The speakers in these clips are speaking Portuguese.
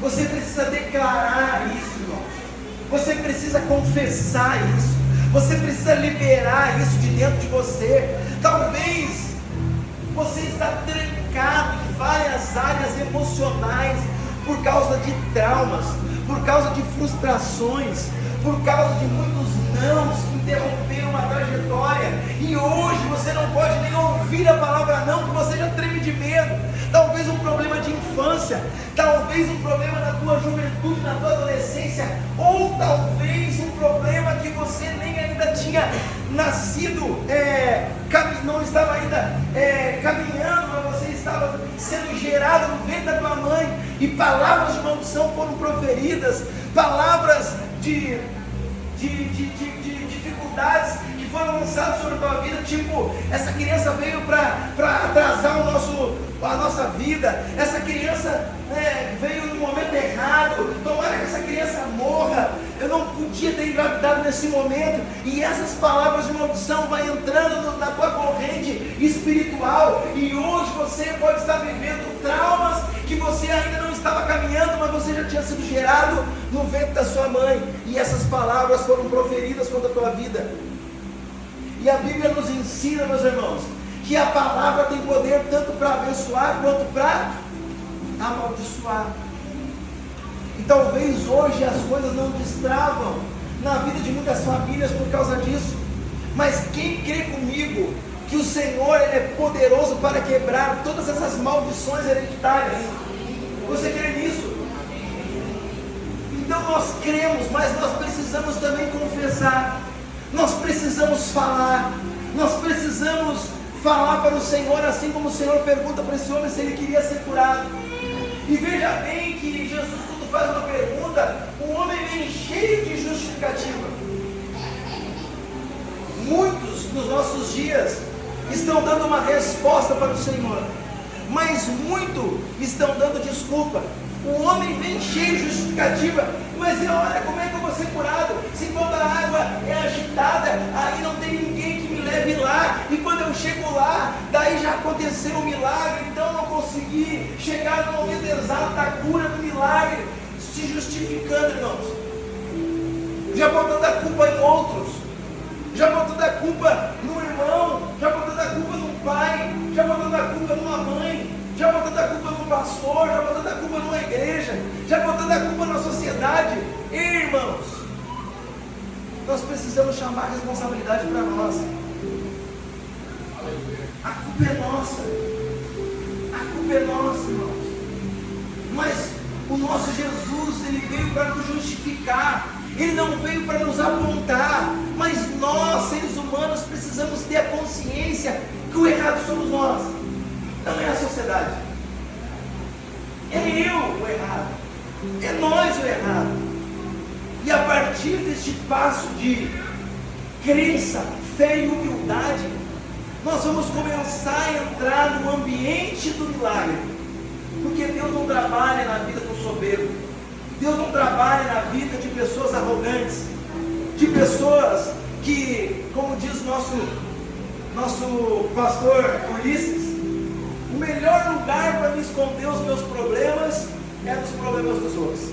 Você precisa declarar isso, irmãos. Você precisa confessar isso. Você precisa liberar isso de dentro de você. Talvez você está trancado em várias áreas emocionais por causa de traumas, por causa de frustrações, por causa de muitos nãos que interromperam uma trajetória, e hoje você não pode nem ouvir a palavra não, porque você já treme de medo. Talvez um problema de infância, talvez um problema na tua juventude, na tua adolescência, ou talvez um problema que você nem ainda tinha nascido, não estava ainda caminhando, mas você estava sendo gerado no ventre da tua mãe, e palavras de maldição foram proferidas, palavras de dificuldades que foram lançadas sobre a tua vida, tipo, essa criança veio para atrasar a nossa vida, essa criança veio no momento errado, tomara que essa criança morra, eu não podia ter engravidado nesse momento, e essas palavras de maldição vão entrando na tua corrente espiritual, e hoje você pode estar vivendo traumas que você ainda não estava caminhando, mas você já tinha sido gerado no ventre da sua mãe, e essas palavras foram proferidas contra a tua vida. E a Bíblia nos ensina, meus irmãos, que a palavra tem poder tanto para abençoar quanto para amaldiçoar. E talvez hoje as coisas não destravam na vida de muitas famílias por causa disso, mas quem crê comigo que o Senhor ele é poderoso para quebrar todas essas maldições hereditárias? Você crê nisso? Então nós cremos, mas nós precisamos também confessar, nós precisamos falar, nós precisamos falar para o Senhor, assim como o Senhor pergunta para esse homem se ele queria ser curado. E veja bem que Jesus, quando faz uma pergunta, o homem vem cheio de justificativa. Muitos nos nossos dias estão dando uma resposta para o Senhor, mas muito estão dando desculpa. O homem vem cheio de justificativa, mas olha, como é que eu vou ser curado? Se toda a água é agitada, aí não tem ninguém que me leve lá, e quando eu chego lá, daí já aconteceu um milagre, então não consegui chegar no momento exato da cura do milagre. Se justificando, irmãos, já botando a culpa em outros, já botando a culpa no irmão, já botando a culpa no pai, já botando a culpa numa mãe, já botando a culpa no pastor, já botando a culpa numa igreja, já botando a culpa na sociedade. Irmãos, nós precisamos chamar a responsabilidade para nós. A culpa é nossa, irmãos. Mas o nosso Jesus, ele veio para nos justificar, ele não veio para nos apontar, mas nós, seres humanos, precisamos ter a consciência que o errado somos nós, não é a sociedade, é eu o errado, é nós o errado. E a partir deste passo de crença, fé e humildade, nós vamos começar a entrar no ambiente do milagre, porque Deus não trabalha na vida do soberbo, Deus não trabalha na vida de pessoas arrogantes, de pessoas que, como diz nosso pastor Ulisses, o melhor lugar para me esconder os meus problemas é nos problemas dos outros.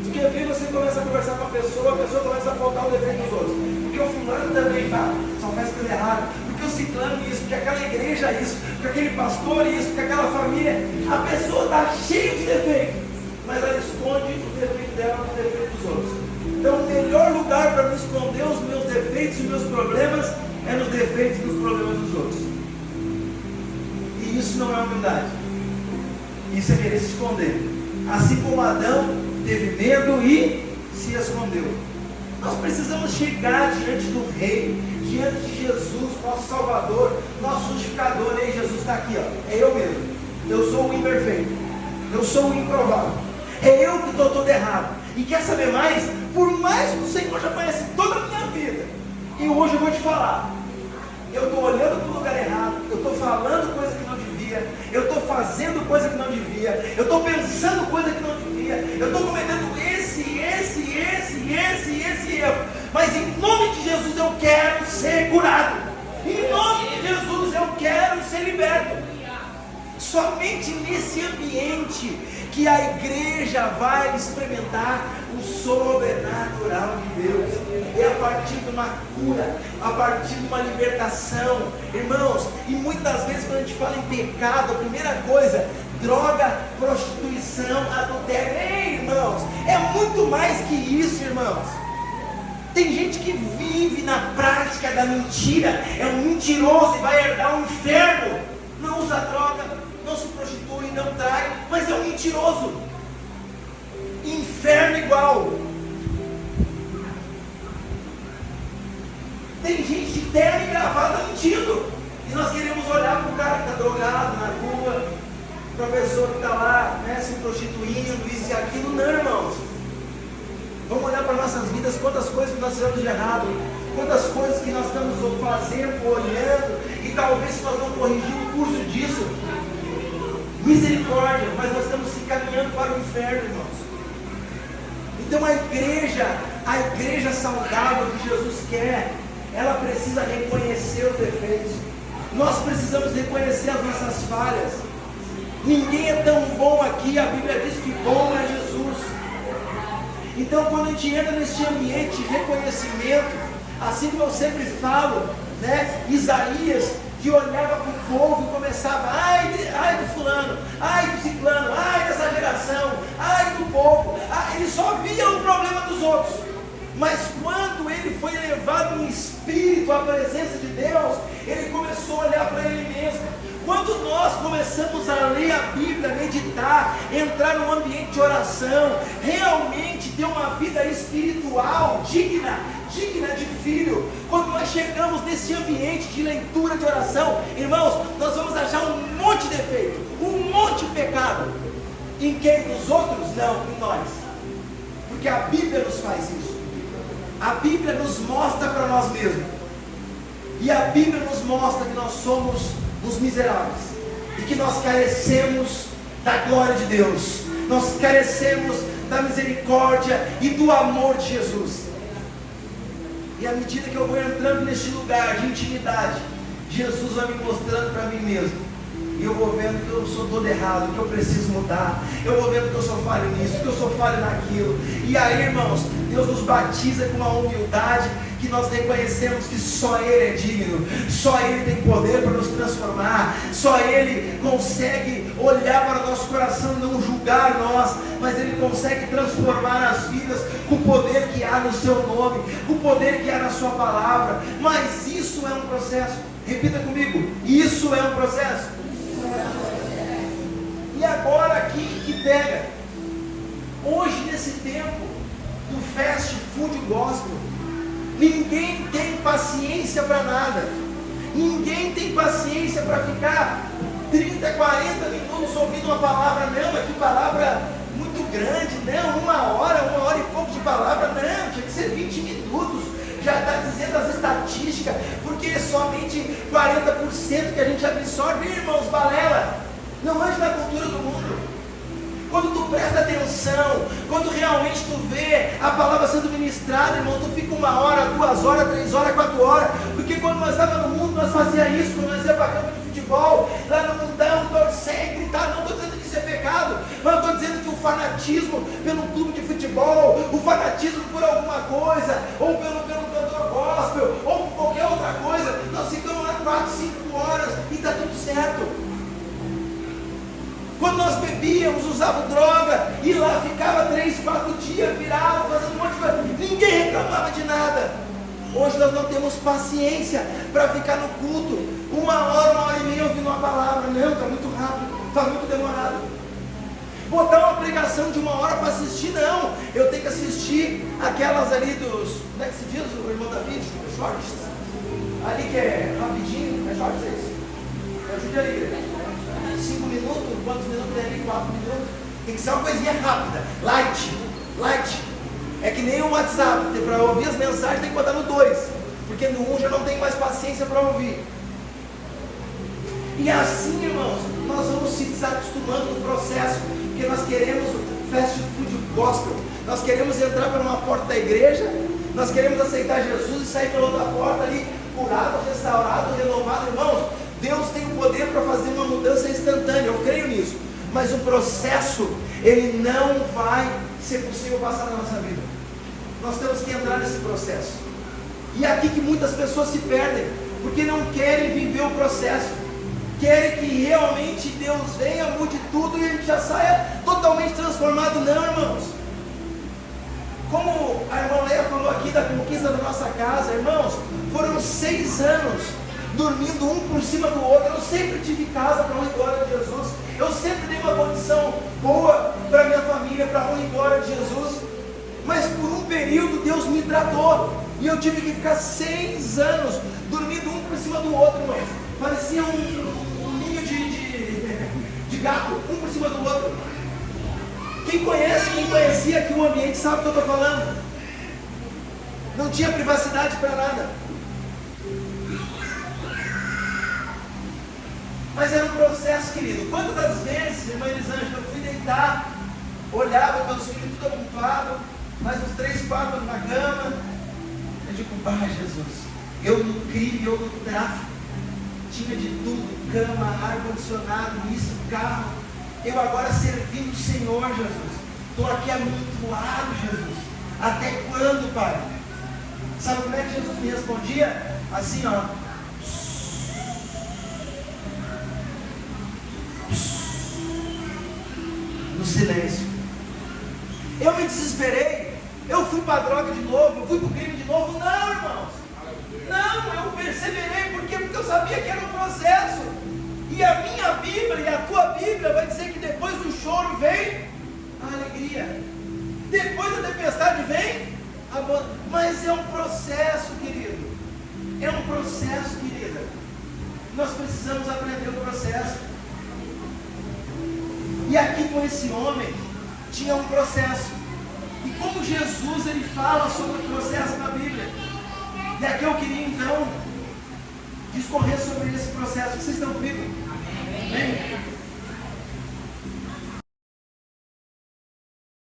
Porque aí você começa a conversar com a pessoa começa a apontar o defeito dos outros. Porque o fulano também só faz coisa errada. Porque o ciclano isso, porque aquela igreja isso, porque aquele pastor isso, porque aquela família. A pessoa está cheia de defeitos, mas ela esconde o defeito dela no defeito dos outros. Então o melhor lugar para me esconder os meus defeitos e os meus problemas é nos defeitos e nos problemas dos outros. E isso não é humildade, isso é querer se esconder. Assim como Adão teve medo e se escondeu, nós precisamos chegar diante do Rei, diante de Jesus, nosso Salvador, nosso justificador. Ei, Jesus está aqui, é eu mesmo, eu sou o imperfeito, eu sou o improvável, é eu que estou todo errado. E quer saber mais? Por mais que o Senhor já conhece toda a minha vida, e hoje eu vou te falar, eu estou olhando para o lugar errado, eu estou falando coisa que não devia, eu estou fazendo coisa que não devia, eu estou pensando coisa que não devia, eu estou cometendo esse erro, mas em nome de Jesus eu quero ser curado, em nome de Jesus eu quero ser liberto. Somente nesse ambiente que a igreja vai experimentar o sobrenatural de Deus. É a partir de uma cura, a partir de uma libertação, irmãos. E muitas vezes quando a gente fala em pecado, a primeira coisa, droga, prostituição, adultério. Ei, irmãos, é muito mais que isso, irmãos. Tem gente que vive na prática da mentira, é um mentiroso e vai herdar um inferno. Não usa droga, não se prostitui, não trai, mas é um mentiroso. Inferno igual. Tem gente de terno e gravata mentindo, e nós queremos olhar para o cara que está drogado na rua, para a pessoa que está lá, né, se prostituindo, isso e aquilo. Não, irmãos. Vamos olhar para nossas vidas, quantas coisas que nós fizemos de errado, quantas coisas que nós estamos fazendo, olhando, e talvez se nós não corrigirmos o curso disso, misericórdia, mas nós estamos se caminhando para o inferno, irmãos. Então a igreja saudável que Jesus quer, ela precisa reconhecer os defeitos. Nós precisamos reconhecer as nossas falhas. Ninguém é tão bom aqui, a Bíblia diz que bom é Jesus. Então quando a gente entra nesse ambiente de reconhecimento, assim como eu sempre falo, né, Isaías, que olhava para o povo e começava, ai do fulano, ai do ciclano, ai dessa geração, ai do povo, ele só via o problema dos outros. Mas quando ele foi levado em espírito à presença de Deus, ele começou a olhar para ele mesmo. Quando nós começamos a ler a Bíblia, meditar, entrar num ambiente de oração, realmente ter uma vida espiritual digna de filho, quando nós chegamos nesse ambiente de leitura de oração, irmãos, nós vamos achar um monte de defeito, um monte de pecado. Em quem? Nos outros? Não, em nós. Porque a Bíblia nos faz isso. A Bíblia nos mostra para nós mesmos. E a Bíblia nos mostra que nós somos os miseráveis, e que nós carecemos da glória de Deus, nós carecemos da misericórdia e do amor de Jesus. E à medida que eu vou entrando nesse lugar de intimidade, Jesus vai me mostrando para mim mesmo, e eu vou vendo que eu sou todo errado, que eu preciso mudar, eu vou vendo que eu sou falho nisso, que eu sou falho naquilo. E aí, irmãos, Deus nos batiza com uma humildade, que nós reconhecemos que só Ele é digno, só Ele tem poder para nos transformar, só Ele consegue olhar para o nosso coração e não julgar nós, mas Ele consegue transformar as vidas com o poder que há no Seu nome, com o poder que há na Sua palavra. Mas isso é um processo. Repita comigo, isso é um processo. E agora aqui que pega, hoje nesse tempo do fast food gospel, ninguém tem paciência para nada. Ninguém tem paciência para ficar 30, 40 minutos ouvindo uma palavra. Não, que palavra muito grande. Não, uma hora e pouco de palavra. Não, tinha que ser 20 minutos. Já está dizendo as estatísticas, porque somente 40% que a gente absorve. Irmãos, balela. Não ande na cultura do mundo. Quando tu presta atenção, quando realmente tu vê a palavra sendo ministrada, irmão, tu fica 1 hora, 2 horas, 3 horas, 4 horas. Porque quando nós estávamos no mundo, nós fazíamos isso. Quando nós íamos para campo de futebol, lá no mundão, torcer, gritar. Não estou dizendo que isso é pecado, mas estou dizendo que o fanatismo pelo clube de futebol, o fanatismo por alguma coisa, ou pelo cantor gospel, ou por qualquer outra coisa, nós ficamos lá 4, 5 horas e está tudo certo. Quando nós bebíamos, usávamos droga, e lá ficava 3, 4 dias, virava, fazendo um monte de coisa, ninguém reclamava de nada. Hoje nós não temos paciência para ficar no culto, 1 hora e meia ouvindo uma palavra. Não, está muito rápido, está muito demorado. Botar uma pregação de 1 hora para assistir, não. Eu tenho que assistir aquelas ali dos, como é que se diz, o irmão David? Shorts. Ali que é rapidinho, é shorts, é isso? Ajude aí. 5 minutos, quantos minutos tem ali? 4 minutos. Tem que ser uma coisinha rápida, light. É que nem o WhatsApp, para ouvir as mensagens tem que botar no 2, porque no 1 já não tem mais paciência para ouvir. E assim, irmãos, nós vamos se desacostumando no processo, porque nós queremos o fast food gospel, nós queremos entrar por uma porta da igreja, nós queremos aceitar Jesus e sair pela outra porta ali, curado, restaurado, renovado. Irmãos, Deus tem o poder para fazer uma mudança instantânea, eu creio nisso. mas o processo, ele não vai ser possível passar na nossa vida. Nós temos que entrar nesse processo. E é aqui que muitas pessoas se perdem, porque não querem viver o processo, querem que realmente Deus venha, mude tudo e a gente já saia totalmente transformado. Não, irmãos. Como a irmã Leia falou aqui da conquista da nossa casa, irmãos, foram 6 anos dormindo um por cima do outro. Eu sempre tive casa para honra e glória de Jesus. Eu sempre dei uma condição boa para minha família, para honra e glória de Jesus. Mas por um período Deus me tratou e eu tive que ficar 6 anos dormindo um por cima do outro, irmãos. Parecia um ninho de gato, um por cima do outro. Quem conhecia aqui o ambiente sabe o que eu estou falando. Não tinha privacidade para nada. Mas era um processo, querido. Quantas das vezes, irmã Elisângela, eu fui deitar, olhava meus filhos tudo ocupado, mais uns 3, 4 na cama. Eu digo, Jesus, eu no crime, eu no tráfico, tinha de tudo, cama, ar-condicionado, isso, carro. Eu agora servindo o Senhor, Jesus. Estou aqui amontoado, Jesus. Até quando, Pai? Sabe como é que Jesus me respondia? Assim, ó. No silêncio. Eu me desesperei. Eu fui para a droga de novo. Eu fui para o crime de novo. Não, irmãos. Não, eu perseverei. Por quê? Porque eu sabia que era um processo. E a minha Bíblia e a tua Bíblia vai dizer que depois do choro vem a alegria. Depois da tempestade vem a boa. Mas é um processo, querido. É um processo, querida. Nós precisamos aprender o processo. E aqui com esse homem tinha um processo. E como Jesus ele fala sobre o processo na Bíblia. E aqui eu queria então discorrer sobre esse processo. Vocês estão comigo? Amém.